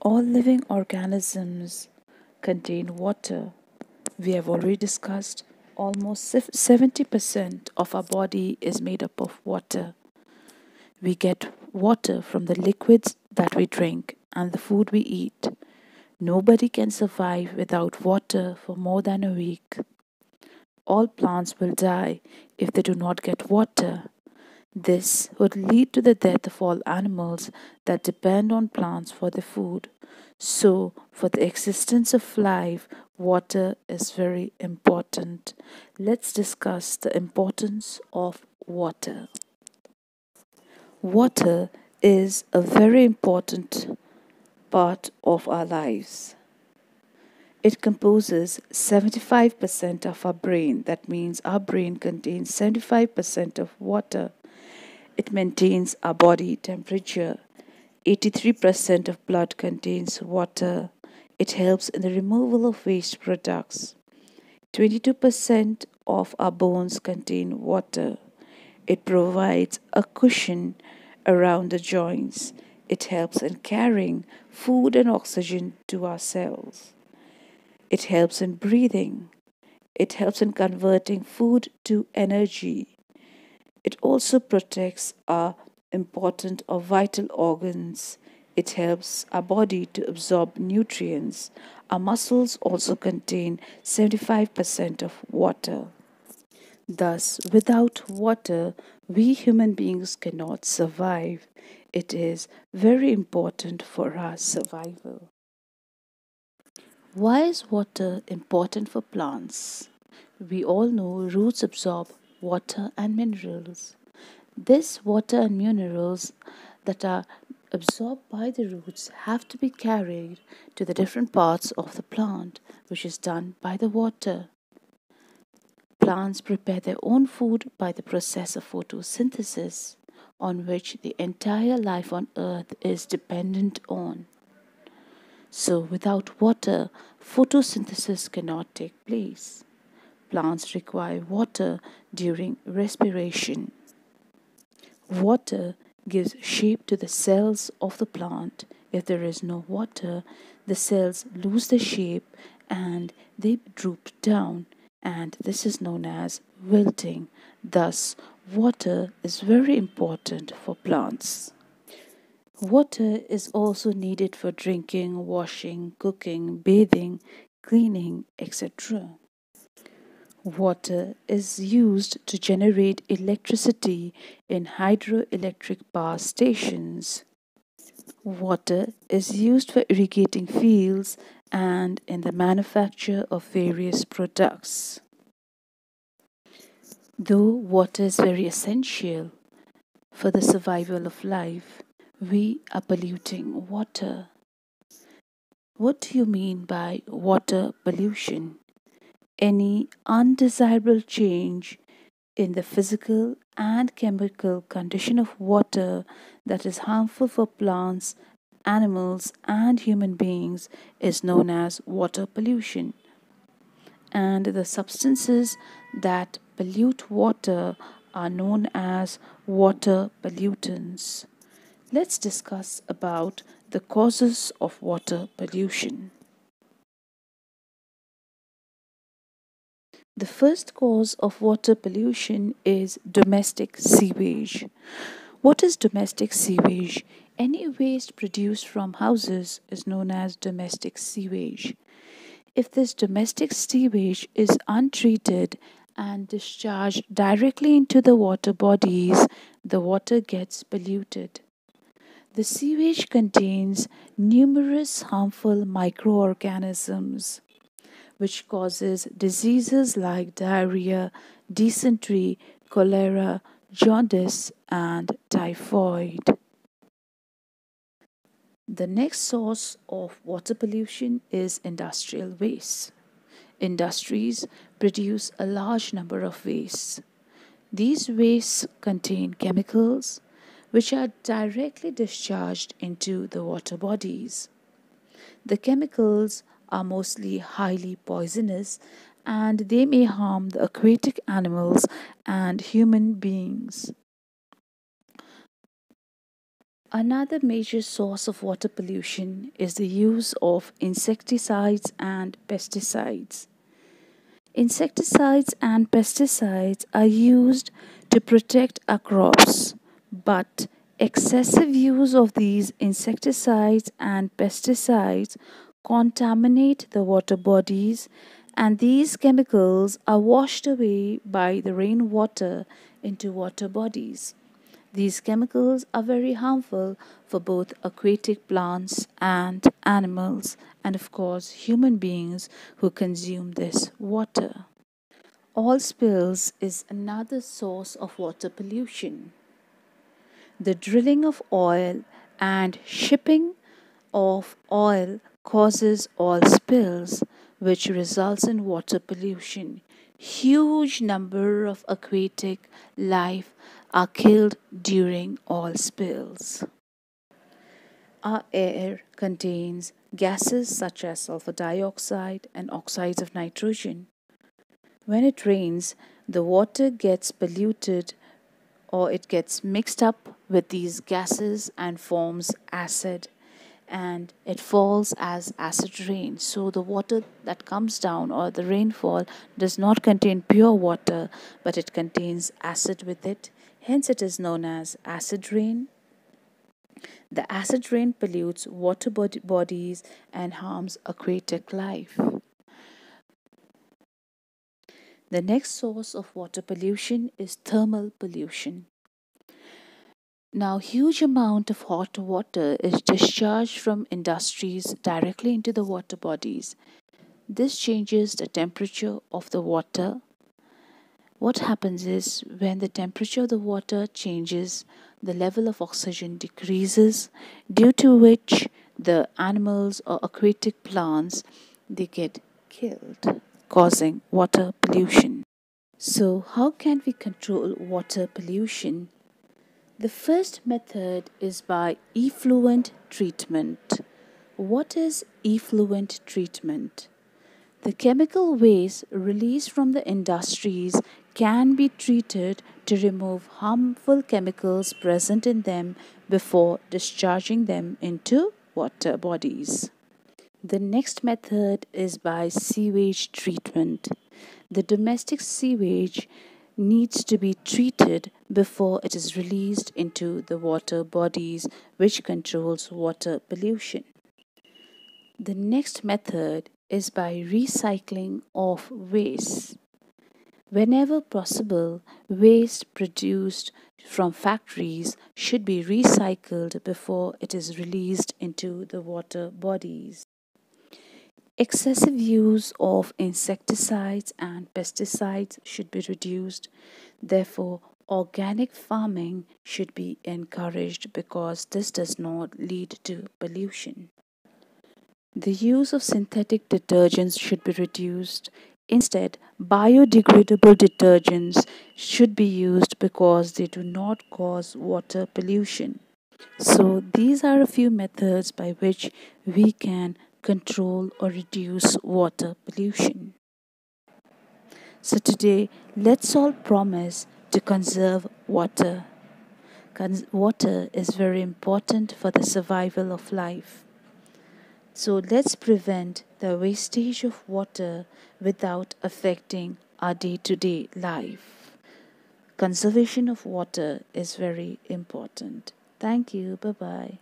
All living organisms contain water. We have already discussed almost 70% of our body is made up of water. We get water from the liquids that we drink and the food we eat. Nobody can survive without water for more than a week. All plants will die if they do not get water. This would lead to the death of all animals that depend on plants for their food. So, for the existence of life, water is very important. Let's discuss the importance of water. Water is a very important part of our lives. It composes 75% of our brain. That means our brain contains 75% of water. It maintains our body temperature. 83% of blood contains water. It helps in the removal of waste products. 22% of our bones contain water. It provides a cushion around the joints. It helps in carrying food and oxygen to our cells. It helps in breathing. It helps in converting food to energy. It also protects our important or vital organs. It helps our body to absorb nutrients. Our muscles also contain 75% of water. Thus, without water, we human beings cannot survive. It is very important for our survival. Why is water important for plants? We all know roots absorb water and minerals. This water and minerals that are absorbed by the roots have to be carried to the different parts of the plant, which is done by the water. Plants prepare their own food by the process of photosynthesis, on which the entire life on earth is dependent on. So, without water, photosynthesis cannot take place. Plants require water during respiration. Water gives shape to the cells of the plant. If there is no water, the cells lose their shape and they droop down, and this is known as wilting. Thus, water is very important for plants. Water is also needed for drinking, washing, cooking, bathing, cleaning, etc. Water is used to generate electricity in hydroelectric power stations. Water is used for irrigating fields and in the manufacture of various products. Though water is very essential for the survival of life, we are polluting water. What do you mean by water pollution? Any undesirable change in the physical and chemical condition of water that is harmful for plants, animals, and human beings is known as water pollution. And the substances that pollute water are known as water pollutants. Let's discuss about the causes of water pollution. The first cause of water pollution is domestic sewage. What is domestic sewage? Any waste produced from houses is known as domestic sewage. If this domestic sewage is untreated and discharged directly into the water bodies, the water gets polluted. The sewage contains numerous harmful microorganisms which causes diseases like diarrhea, dysentery, cholera, jaundice, and typhoid. The next source of water pollution is industrial waste. Industries produce a large number of wastes. These wastes contain chemicals which are directly discharged into the water bodies. The chemicals are mostly highly poisonous and they may harm the aquatic animals and human beings. Another major source of water pollution is the use of insecticides and pesticides. Insecticides and pesticides are used to protect our crops, but excessive use of these insecticides and pesticides contaminate the water bodies, and these chemicals are washed away by the rainwater into water bodies. These chemicals are very harmful for both aquatic plants and animals, and of course, human beings who consume this water. Oil spills is another source of water pollution. The drilling of oil and shipping of oil causes oil spills, which results in water pollution. Huge number of aquatic life are killed during oil spills. Our air contains gases such as sulfur dioxide and oxides of nitrogen. When it rains, the water gets polluted or it gets mixed up with these gases and forms acid, and it falls as acid rain. So the water that comes down or the rainfall does not contain pure water, but it contains acid with it. Hence it is known as acid rain. The acid rain pollutes water bodies and harms aquatic life. The next source of water pollution is thermal pollution. Now, huge amount of hot water is discharged from industries directly into the water bodies. This changes the temperature of the water. What happens is when the temperature of the water changes, the level of oxygen decreases, due to which the animals or aquatic plants they get killed, causing water pollution. So, how can we control water pollution? The first method is by effluent treatment. What is effluent treatment? The chemical waste released from the industries can be treated to remove harmful chemicals present in them before discharging them into water bodies. The next method is by sewage treatment. The domestic sewage needs to be treated before it is released into the water bodies, which controls water pollution. The next method is by recycling of waste. Whenever possible, waste produced from factories should be recycled before it is released into the water bodies. Excessive use of insecticides and pesticides should be reduced. Therefore, organic farming should be encouraged because this does not lead to pollution. The use of synthetic detergents should be reduced. Instead, biodegradable detergents should be used because they do not cause water pollution. So, these are a few methods by which we can control or reduce water pollution. So, today, let's all promise to conserve water. Water is very important for the survival of life. So, let's prevent the wastage of water without affecting our day to day life. Conservation of water is very important. Thank you. Bye bye.